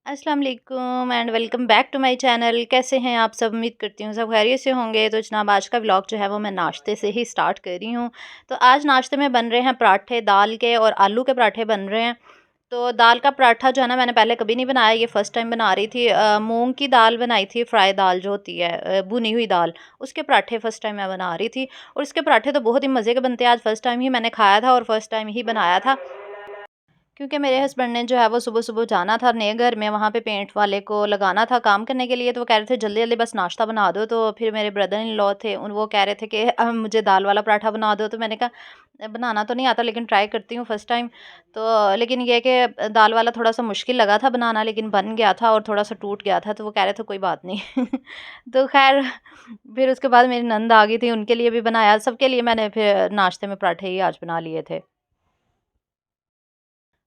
अस्सलाम वालेकुम and welcome back to my channel. कैसे हैं आप सब? उम्मीद करती हूँ सब खैरियत से होंगे। तो जनाब आज का व्लॉग जो है वो मैं नाश्ते से ही स्टार्ट कर रही हूँ। तो आज नाश्ते में बन रहे हैं पराठे, दाल के और आलू के पराठे बन रहे हैं। तो दाल का पराठा जो है ना, मैंने पहले कभी नहीं बनाया, ये फ़र्स्ट टाइम बना रही थी। मूंग की दाल बनाई थी, फ्राई दाल जो होती है, भुनी हुई दाल, उसके पराठे फ़र्स्ट टाइम मैं बना रही थी। और इसके पराठे तो बहुत ही मज़े के बनते हैं। आज फ़र्स्ट टाइम ही मैंने खाया था और फ़र्स्ट टाइम ही बनाया था। क्योंकि मेरे हस्बैंड ने जो है वो सुबह-सुबह जाना था नए घर में, वहाँ पे पेंट वाले को लगाना था काम करने के लिए। तो वो कह रहे थे जल्दी-जल्दी बस नाश्ता बना दो। तो फिर मेरे ब्रदर इन लॉ थे, उन वो कह रहे थे कि मुझे दाल वाला पराठा बना दो। तो मैंने कहा बनाना तो नहीं आता लेकिन ट्राई करती हूँ फर्स्ट टाइम। तो लेकिन ये है कि दाल वाला थोड़ा-सा मुश्किल लगा था बनाना, लेकिन बन गया था और थोड़ा-सा टूट गया था। तो वो कह रहे थे कोई बात नहीं। तो ख़ैर फिर उसके बाद मेरी नंद आ गई थी, उनके लिए भी बनाया। सबके लिए मैंने फिर नाश्ते में पराठे ही आज बना लिए थे।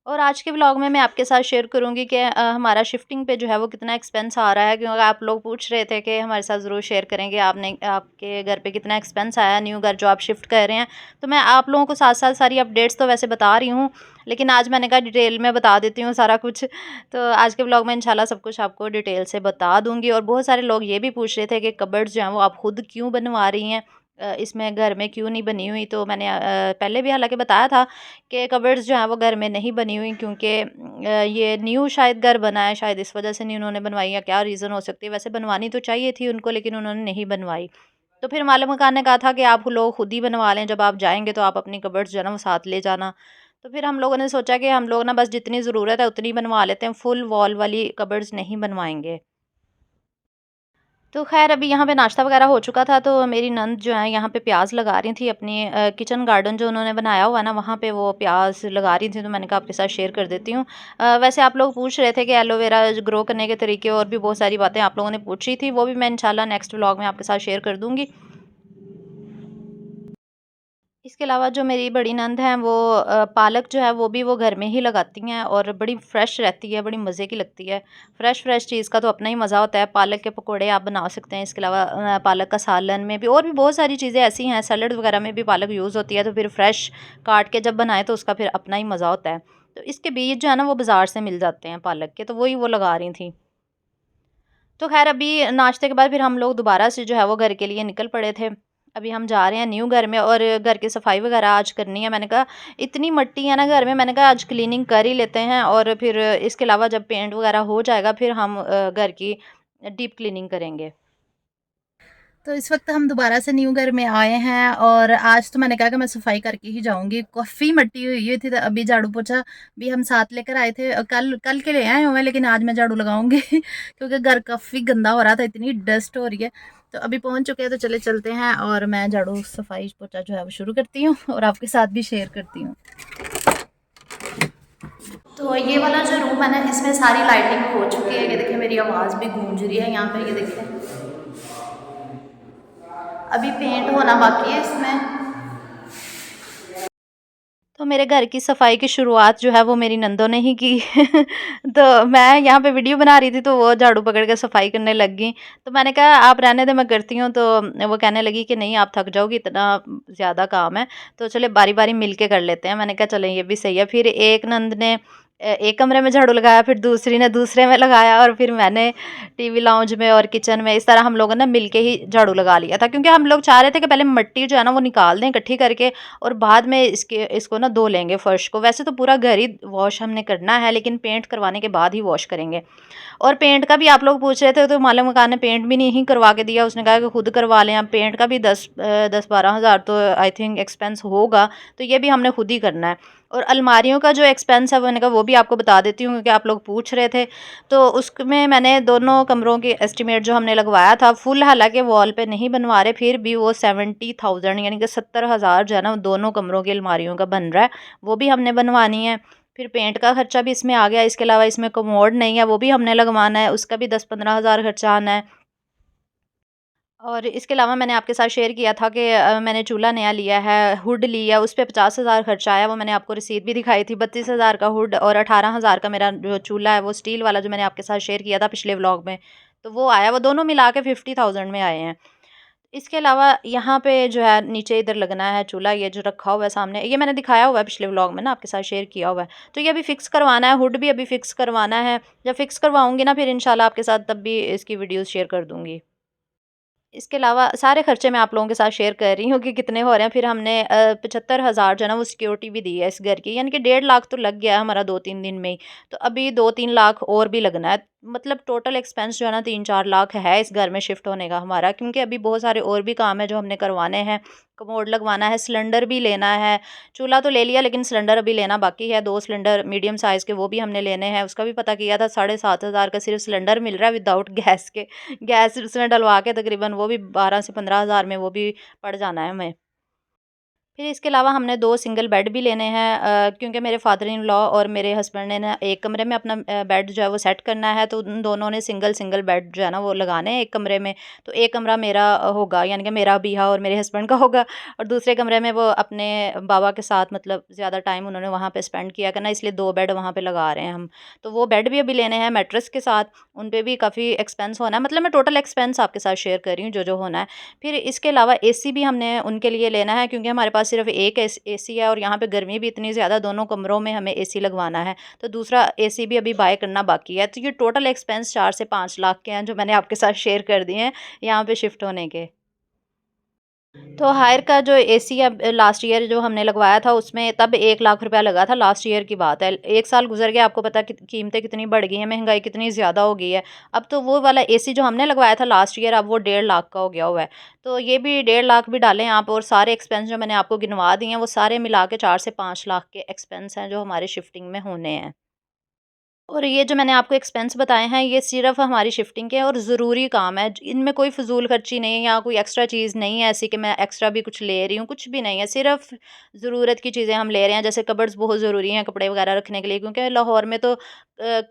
और आज के व्लॉग में मैं आपके साथ शेयर करूँगी कि हमारा शिफ्टिंग पे जो है वो कितना एक्सपेंस आ रहा है, क्योंकि आप लोग पूछ रहे थे कि हमारे साथ ज़रूर शेयर करेंगे आपने आपके घर पे कितना एक्सपेंस आया न्यू घर जो आप शिफ्ट कर रहे हैं। तो मैं आप लोगों को साथ-साथ सारी अपडेट्स तो वैसे बता रही हूँ, लेकिन आज मैंने कहा डिटेल में बता देती हूँ सारा कुछ। तो आज के व्लॉग में इंशाल्लाह सब कुछ आपको डिटेल से बता दूँगी। और बहुत सारे लोग ये भी पूछ रहे थे कि कबर्ड्स जो हैं वो आप खुद क्यों बनवा रही हैं? इसमें घर में क्यों नहीं बनी हुई? तो मैंने पहले भी हालाँकि बताया था कि कबर्ड्स जो हैं वो घर में नहीं बनी हुई, क्योंकि ये न्यू शायद घर बना है, शायद इस वजह से नहीं उन्होंने बनवाई, या क्या रीज़न हो सकती है। वैसे बनवानी तो चाहिए थी उनको, लेकिन उन्होंने नहीं बनवाई। तो फिर माले मकान ने कहा था कि आप लोग खुद ही बनवा लें, जब आप जाएँगे तो आप अपनी कबर्ड्स जो है ना वो साथ ले जाना। तो फिर हम लोगों ने सोचा कि हम लोग ना बस जितनी ज़रूरत है उतनी बनवा लेते हैं, फुल वॉल वाली कबर्ड्स नहीं बनवाएँगे। तो ख़ैर अभी यहाँ पे नाश्ता वग़ैरह हो चुका था, तो मेरी नंद जो है यहाँ पे प्याज़ लगा रही थी अपनी किचन गार्डन जो उन्होंने बनाया हुआ है ना, वहाँ पे वो प्याज़ लगा रही थी। तो मैंने कहा आपके साथ शेयर कर देती हूँ। वैसे आप लोग पूछ रहे थे कि एलोवेरा ग्रो करने के तरीके, और भी बहुत सारी बातें आप लोगों ने पूछी थी, वो भी मैं इंशाल्लाह नेक्स्ट व्लॉग में आपके साथ शेयर कर दूँगी। इसके अलावा जो मेरी बड़ी नंद हैं वो पालक जो है वो भी वो घर में ही लगाती हैं, और बड़ी फ्रेश रहती है, बड़ी मज़े की लगती है। फ्रेश चीज़ का तो अपना ही मज़ा होता है। पालक के पकोड़े आप बना सकते हैं। इसके अलावा पालक का सालन में भी और भी बहुत सारी चीज़ें ऐसी हैं, सैलड वगैरह में भी पालक यूज़ होती है। तो फिर फ्रेश काट के जब बनाएँ तो उसका फिर अपना ही मज़ा होता है। तो इसके बीज जो है ना वो बाज़ार से मिल जाते हैं पालक के, तो वही वो लगा रही थी। तो ख़ैर अभी नाश्ते के बाद फिर हम लोग दोबारा से जो है वो घर के लिए निकल पड़े थे। अभी हम जा रहे हैं न्यू घर में, और घर की सफाई वगैरह आज करनी है। मैंने कहा इतनी मिट्टी है ना घर में, मैंने कहा आज क्लीनिंग कर ही लेते हैं, और फिर इसके अलावा जब पेंट वगैरह हो जाएगा फिर हम घर की डीप क्लीनिंग करेंगे। तो इस वक्त हम दोबारा से न्यू घर में आए हैं, और आज तो मैंने कहा कि मैं सफाई करके ही जाऊंगी। काफ़ी मिट्टी हुई थी, तो अभी झाड़ू पोछा भी हम साथ लेकर आए थे। कल कल के ले आए हुए हैं, लेकिन आज मैं झाड़ू लगाऊंगी क्योंकि घर काफ़ी गंदा हो रहा था, इतनी डस्ट हो रही है। तो अभी पहुंच चुके हैं, तो चले चलते हैं, और मैं झाड़ू सफाई पोछा जो है वो शुरू करती हूँ और आपके साथ भी शेयर करती हूँ। तो ये वाला जो रूम है ना, इसमें सारी लाइटिंग हो चुकी है। ये देखिए मेरी आवाज़ भी गूंज रही है यहाँ पे, ये देखिए। अभी पेंट होना बाकी है इसमें। तो मेरे घर की सफाई की शुरुआत जो है वो मेरी नंदों ने ही की। तो मैं यहाँ पे वीडियो बना रही थी, तो वो झाड़ू पकड़ के सफाई करने लग गई। तो मैंने कहा आप रहने दे, मैं करती हूँ। तो वो कहने लगी कि नहीं आप थक जाओगी, इतना ज़्यादा काम है, तो चले बारी बारी मिल के कर लेते हैं। मैंने कहा चलें ये भी सही है। फिर एक नंद ने एक कमरे में झाड़ू लगाया, फिर दूसरी ने दूसरे में लगाया, और फिर मैंने टीवी लाउंज में और किचन में। इस तरह हम लोगों ने मिलके ही झाड़ू लगा लिया था, क्योंकि हम लोग चाह रहे थे कि पहले मिट्टी जो है ना वो निकाल दें इकट्ठी करके, और बाद में इसको ना धो लेंगे फ़र्श को। वैसे तो पूरा घर ही वॉश हमने करना है, लेकिन पेंट करवाने के बाद ही वॉश करेंगे। और पेंट का भी आप लोग पूछ रहे थे, तो मालिक मकान ने पेंट भी नहीं करवा के दिया। उसने कहा कि खुद करवा लें। अब पेंट का भी 10-12 हज़ार तो आई थिंक एक्सपेंस होगा, तो ये भी हमने खुद ही करना है। और अलमारियों का जो एक्सपेंस है मैंने कहा वो भी आपको बता देती हूँ, क्योंकि आप लोग पूछ रहे थे। तो उसमें मैंने दोनों कमरों के एस्टिमेट जो हमने लगवाया था फुल, हालांकि वॉल पे नहीं बनवा रहे, फिर भी वो 70,000 यानी कि 70,000 जो है ना दोनों कमरों की अलमारियों का बन रहा है, वो भी हमने बनवानी है। फिर पेंट का खर्चा भी इसमें आ गया। इसके अलावा इसमें कमोड नहीं है, वो भी हमने लगवाना है, उसका भी 10-15 हज़ार खर्चा आना है। और इसके अलावा मैंने आपके साथ शेयर किया था कि मैंने चूल्हा नया लिया है, हुड लिया, उस पे 50,000 खर्चा आया। वो मैंने आपको रसीद भी दिखाई थी। 32,000 का हुड और 18,000 का मेरा जो चूल्हा है वो स्टील वाला, जो मैंने आपके साथ शेयर किया था पिछले व्लॉग में, तो वो आया। वो दोनों मिला के 50,000 में आए हैं। इसके अलावा यहाँ पे जो है नीचे इधर लगना है चूल्हा, ये जो रखा हुआ है सामने, ये मैंने दिखाया हुआ है पिछले व्लॉग में ना, आपके साथ शेयर किया हुआ है। तो ये अभी फिक्स करवाना है, हुड भी अभी फिक्स करवाना है। जब फिक्स करवाऊँगी ना फिर इंशाल्लाह आपके साथ तब भी इसकी वीडियोज़ शेयर कर दूँगी। इसके अलावा सारे खर्चे मैं आप लोगों के साथ शेयर कर रही हूँ कि कितने हो रहे हैं। फिर हमने 75,000 जो है ना वो सिक्योरिटी भी दी है इस घर की, यानी कि 1.5 लाख तो लग गया है हमारा 2-3 दिन में ही। तो अभी 2-3 लाख और भी लगना है। मतलब टोटल एक्सपेंस जो है ना 3-4 लाख है इस घर में शिफ्ट होने का हमारा, क्योंकि अभी बहुत सारे और भी काम है जो हमने करवाने हैं। कमोड लगवाना है, सिलेंडर भी लेना है। चूल्हा तो ले लिया लेकिन सिलेंडर अभी लेना बाकी है, 2 सिलेंडर मीडियम साइज़ के वो भी हमने लेने हैं। उसका भी पता किया था, 7,500 का सिर्फ़ सिलेंडर मिल रहा है विदाउट गैस के। गैस उसमें डलवा के तकरीबन वो भी 12 से 15,000 में वो भी पड़ जाना है हमें। फिर इसके अलावा हमने 2 सिंगल बेड भी लेने हैं, क्योंकि मेरे फादर इन लॉ और मेरे हस्बैंड ने ना एक कमरे में अपना बेड जो है वो सेट करना है, तो उन दोनों ने सिंगल-सिंगल बेड जो है ना वो लगाने हैं एक कमरे में। तो एक कमरा मेरा होगा, यानी कि मेरा अबिहा और मेरे हस्बैंड का होगा, और दूसरे कमरे में वो अपने बाबा के साथ, मतलब ज़्यादा टाइम उन्होंने वहाँ पे स्पेंड किया करना, इसलिए 2 बेड वहाँ पे लगा रहे हैं हम। तो वो बेड भी अभी लेने हैं मैट्रेस के साथ, उन पे भी काफ़ी एक्सपेंस होना है। मतलब मैं टोटल एक्सपेंस आपके साथ शेयर कर रही हूँ जो-जो होना है। फिर इसके अलावा एसी भी हमने उनके लिए लेना है, क्योंकि हमारे पास सिर्फ एक एसी है और यहाँ पे गर्मी भी इतनी ज़्यादा, दोनों कमरों में हमें एसी लगवाना है। तो दूसरा एसी भी अभी बाय करना बाकी है। तो ये टोटल एक्सपेंस 4 से 5 लाख के हैं जो मैंने आपके साथ शेयर कर दिए हैं यहाँ पे शिफ्ट होने के। तो हायर का जो एसी अब लास्ट ईयर जो हमने लगवाया था उसमें तब 1 लाख रुपया लगा था, लास्ट ईयर की बात है। 1 साल गुज़र गया, आपको पता है कि कीमतें कितनी बढ़ गई हैं, महँगाई कितनी ज़्यादा हो गई है। अब तो वो वाला एसी जो हमने लगवाया था लास्ट ईयर, अब वो 1.5 लाख का हो गया हुआ है। तो ये भी 1.5 लाख भी डालें आप, और सारे एक्सपेंस जो मैंने आपको गिनवा दिए हैं वो सारे मिला के 4 से 5 लाख के एक्सपेंस हैं जो हमारे शिफ्टिंग में होने हैं। और ये जो मैंने आपको एक्सपेंस बताए हैं, ये सिर्फ़ हमारी शिफ्टिंग के हैं और ज़रूरी काम है। इनमें कोई फ़िज़ूल खर्ची नहीं है या कोई एक्स्ट्रा चीज़ नहीं है ऐसी कि मैं एक्स्ट्रा भी कुछ ले रही हूँ, कुछ भी नहीं है। सिर्फ़ ज़रूरत की चीज़ें हम ले रहे हैं, जैसे कबर्ड्स बहुत ज़रूरी हैं कपड़े वग़ैरह रखने के लिए, क्योंकि लाहौर में तो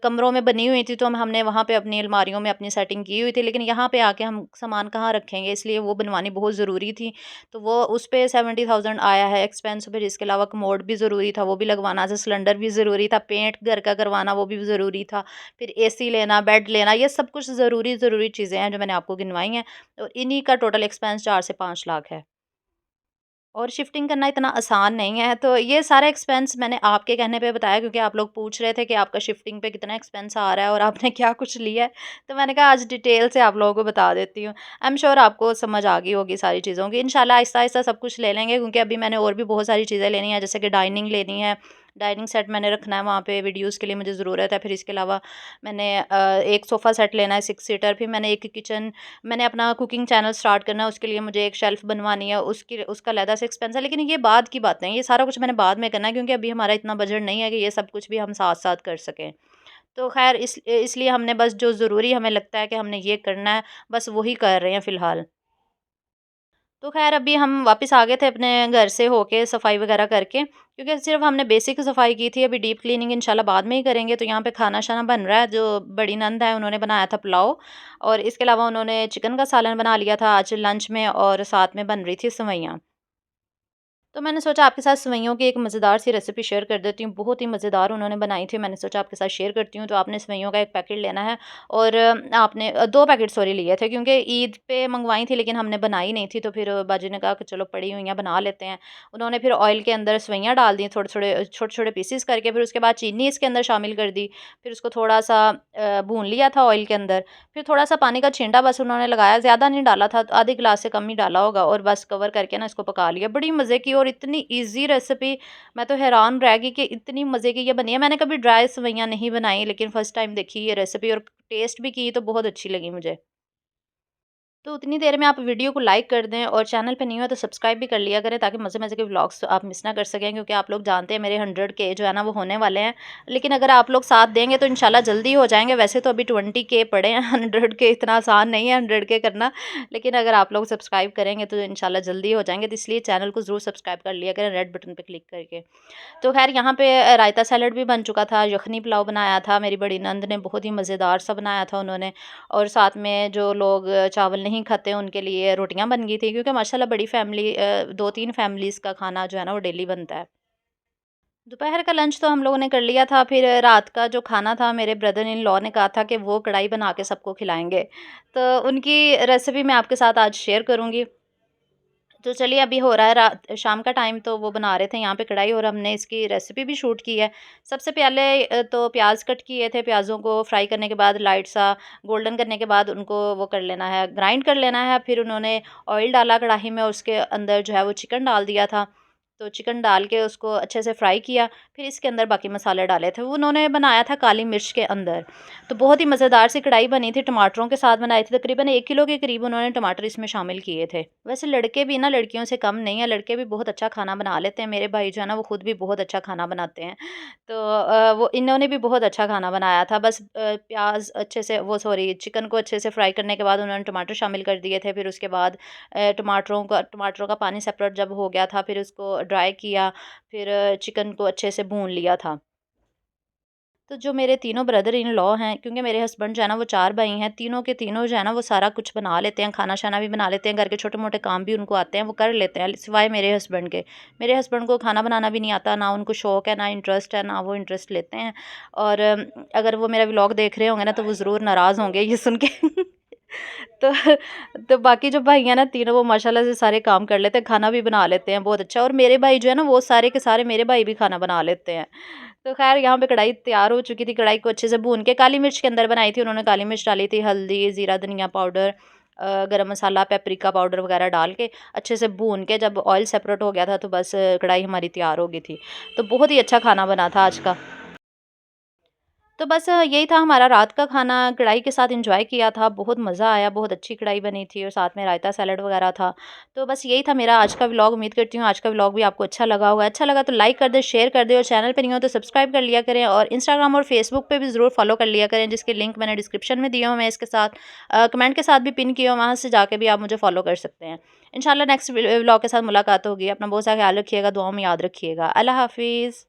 कमरों में बनी हुई थी, तो हमने वहाँ पे अपनी अलमारियों में अपनी सेटिंग की हुई थी, लेकिन यहाँ पे आके हम सामान कहाँ रखेंगे, इसलिए वो बनवानी बहुत ज़रूरी थी। तो वो उस पे 70,000 आया है एक्सपेंस। फिर इसके अलावा कमोड भी ज़रूरी था, वो भी लगवाना था, सिलेंडर भी ज़रूरी था, पेंट घर का करवाना वो भी ज़रूरी था, फिर एसी लेना, बेड लेना, ये सब कुछ ज़रूरी चीज़ें हैं जो मैंने आपको गिनवाई हैं, और इन्हीं का टोटल एक्सपेंस 4 से 5 लाख है। और शिफ्टिंग करना इतना आसान नहीं है, तो ये सारा एक्सपेंस मैंने आपके कहने पे बताया, क्योंकि आप लोग पूछ रहे थे कि आपका शिफ्टिंग पे कितना एक्सपेंस आ रहा है और आपने क्या कुछ लिया है। तो मैंने कहा आज डिटेल से आप लोगों को बता देती हूँ। आई एम श्योर आपको समझ आ गई होगी सारी चीज़ों की। इंशाल्लाह आहिस्ता-आहिस्ता सब कुछ ले लेंगे, क्योंकि अभी मैंने और भी बहुत सारी चीज़ें लेनी है, जैसे कि डाइनिंग लेनी है, डाइनिंग सेट मैंने रखना है वहाँ पे, वीडियोज़ के लिए मुझे ज़रूरत है। फिर इसके अलावा मैंने एक सोफ़ा सेट लेना है 6 सीटर, फिर मैंने एक किचन, मैंने अपना कुकिंग चैनल स्टार्ट करना है, उसके लिए मुझे एक शेल्फ़ बनवानी है, उसकी उसका अलहदा से एक्सपेंस है। लेकिन ये बाद की बातें हैं, ये सारा कुछ मैंने बाद में करना है, क्योंकि अभी हमारा इतना बजट नहीं है कि ये सब कुछ भी हम साथ-साथ कर सकें। तो ख़ैर इसलिए हमने बस जो ज़रूरी हमें लगता है कि हमने ये करना है, बस वही कर रहे हैं फ़िलहाल। तो ख़ैर अभी हम वापस आ गए थे अपने घर से होके सफाई वगैरह करके, क्योंकि सिर्फ़ हमने बेसिक सफाई की थी, अभी डीप क्लीनिंग इंशाल्लाह बाद में ही करेंगे। तो यहाँ पे खाना-शाना बन रहा है, जो बड़ी नंद है उन्होंने बनाया था पुलाव, और इसके अलावा उन्होंने चिकन का सालन बना लिया था आज लंच में, और साथ में बन रही थी सेवइयाँ। तो मैंने सोचा आपके साथ सेवइयों की एक मज़ेदार सी रेसिपी शेयर कर देती हूँ। बहुत ही मज़ेदार उन्होंने बनाई थी, मैंने सोचा आपके साथ शेयर करती हूँ। तो आपने सेवइयों का 1 पैकेट लेना है, और आपने 2 पैकेट सॉरी लिए थे, क्योंकि ईद पे मँगवाई थी लेकिन हमने बनाई नहीं थी, तो फिर बाजी ने कहा कि चलो पड़ी हुई हैं बना लेते हैं। उन्होंने फिर ऑयल के अंदर सेवइयाँ डाल दी थोड़े-थोड़े, छोटे-छोटे पीसेस करके, फिर उसके बाद चीनी इसके अंदर शामिल कर दी। फिर उसको थोड़ा-सा भून लिया था ऑयल के अंदर। फिर थोड़ा-सा पानी का छींटा बस उन्होंने लगाया, ज़्यादा नहीं डाला था, आधे गिलास से कम ही डाला होगा, और बस कवर करके ना इसको पका लिया। बड़ी मज़े की और इतनी ईज़ी रेसिपी, मैं तो हैरान रह गई कि इतनी मज़े की ये बनी है। मैंने कभी ड्राई सेवइयाँ नहीं बनाई, लेकिन फर्स्ट टाइम देखी ये रेसिपी, और टेस्ट भी की तो बहुत अच्छी लगी मुझे। तो उतनी देर में आप वीडियो को लाइक कर दें, और चैनल पे नहीं हो तो सब्सक्राइब भी कर लिया करें, ताकि मज़े-मज़े के व्लॉग्स आप मिस ना कर सकें, क्योंकि आप लोग जानते हैं मेरे 100 के जो है ना वो होने वाले हैं। लेकिन अगर आप लोग साथ देंगे तो इंशाल्लाह जल्दी हो जाएँगे। वैसे तो अभी 20 के पड़े हैं, 100 के इतना आसान नहीं है 100 के करना। लेकिन अगर आप लोग सब्सक्राइब करेंगे तो इंशाल्लाह जल्दी हो जाएँगे। तो इसलिए चैनल को ज़रूर सब्सक्राइब कर लिया करें रेड बटन पे क्लिक करके। तो ख़ैर यहाँ पे रायता सैलेड भी बन चुका था, यखनी पुलाव बनाया था, मेरी बड़ी नंद ने बहुत ही मज़ेदार सा बनाया था उन्होंने, और साथ में जो लोग चावल नहीं खाते उनके लिए रोटियाँ बन गई थी, क्योंकि माशाल्लाह बड़ी फैमिली 2-3 फैमिलीज़ का खाना जो है ना वो डेली बनता है। दोपहर का लंच तो हम लोगों ने कर लिया था, फिर रात का जो खाना था मेरे ब्रदर इन लॉ ने कहा था कि वो कढ़ाई बना के सबको खिलाएँगे। तो उनकी रेसिपी मैं आपके साथ आज शेयर करूँगी। तो चलिए अभी हो रहा है रात शाम का टाइम, तो वो बना रहे थे यहाँ पे कढ़ाई और हमने इसकी रेसिपी भी शूट की है। सबसे पहले तो प्याज़ कट किए थे, प्याज़ों को फ्राई करने के बाद लाइट सा गोल्डन करने के बाद उनको वो कर लेना है, ग्राइंड कर लेना है। फिर उन्होंने ऑयल डाला कढ़ाई में और उसके अंदर जो है वो चिकन डाल दिया था। तो चिकन डाल के उसको अच्छे से फ्राई किया, फिर इसके अंदर बाकी मसाले डाले थे। वो उन्होंने बनाया था काली मिर्च के अंदर। तो बहुत ही मज़ेदार सी कढ़ाई बनी थी, टमाटरों के साथ बनाई थी। तकरीबन 1 किलो के करीब उन्होंने टमाटर इसमें शामिल किए थे। वैसे लड़के भी ना लड़कियों से कम नहीं है, लड़के भी बहुत अच्छा खाना बना लेते हैं। मेरे भाई जो है ना वो खुद भी बहुत अच्छा खाना बनाते हैं। तो वो इन्होंने भी बहुत अच्छा खाना बनाया था। बस प्याज़ अच्छे से वो सॉरी चिकन को अच्छे से फ्राई करने के बाद उन्होंने टमाटर शामिल कर दिए थे। फिर उसके बाद टमाटरों का पानी सेपरेट जब हो गया था, फिर उसको ड्राई किया, फिर चिकन को अच्छे से भून लिया था। तो जो मेरे तीनों ब्रदर इन लॉ हैं, क्योंकि मेरे हस्बैंड जो है ना वो 4 भाई हैं, तीनों के तीनों जो है ना वो सारा कुछ बना लेते हैं, खाना-शाना भी बना लेते हैं, घर के छोटे-मोटे काम भी उनको आते हैं, वो कर लेते हैं, सिवाय मेरे हस्बैंड के। मेरे हस्बैंड को खाना बनाना भी नहीं आता, ना उनको शौक है, ना इंटरेस्ट है, ना वो इंटरेस्ट लेते हैं। और अगर वो मेरा व्लॉग देख रहे होंगे ना, तो वो ज़रूर नाराज़ होंगे ये सुन के। तो तो बाकी जो भाई हैं ना तीनों, वो माशाल्लाह से सारे काम कर लेते हैं, खाना भी बना लेते हैं बहुत अच्छा। और मेरे भाई जो है ना वो सारे के सारे मेरे भाई भी खाना बना लेते हैं। तो ख़ैर यहाँ पे कढ़ाई तैयार हो चुकी थी, कढ़ाई को अच्छे से भून के काली मिर्च के अंदर बनाई थी उन्होंने, काली मिर्च डाली थी, हल्दी, ज़ीरा, धनिया पाउडर, गरम मसाला, पेपरिका पाउडर वग़ैरह डाल के अच्छे से भून के जब ऑयल सेपरेट हो गया था, तो बस कढ़ाई हमारी तैयार हो गई थी। तो बहुत ही अच्छा खाना बना था आज का। तो बस यही था हमारा रात का खाना, कढ़ाई के साथ एंजॉय किया था, बहुत मज़ा आया, बहुत अच्छी कढ़ाई बनी थी और साथ में रायता, सैलेड वगैरह था। तो बस यही था मेरा आज का व्लॉग। उम्मीद करती हूँ आज का व्लॉग भी आपको अच्छा लगा होगा। अच्छा लगा तो लाइक कर दें, शेयर कर दें और चैनल पे नहीं हो तो सब्सक्राइब कर लिया करें और इंस्टाग्राम और फेसबुक पे भी ज़रूर फॉलो कर लिया करें, जिसके लिंक मैंने डिस्क्रिप्शन में दिए हुए हैं इसके साथ। कमेंट के साथ भी पिन किए हुए हैं, वहाँ से जाके भी आप मुझे फॉलो कर सकते हैं। इंशाल्लाह नेक्स्ट व्लॉग के साथ मुलाकात होगी। अपना बहुत सा ख्याल रखिएगा, दुआओं में याद रखिएगा। अल्लाह हाफ़िज़।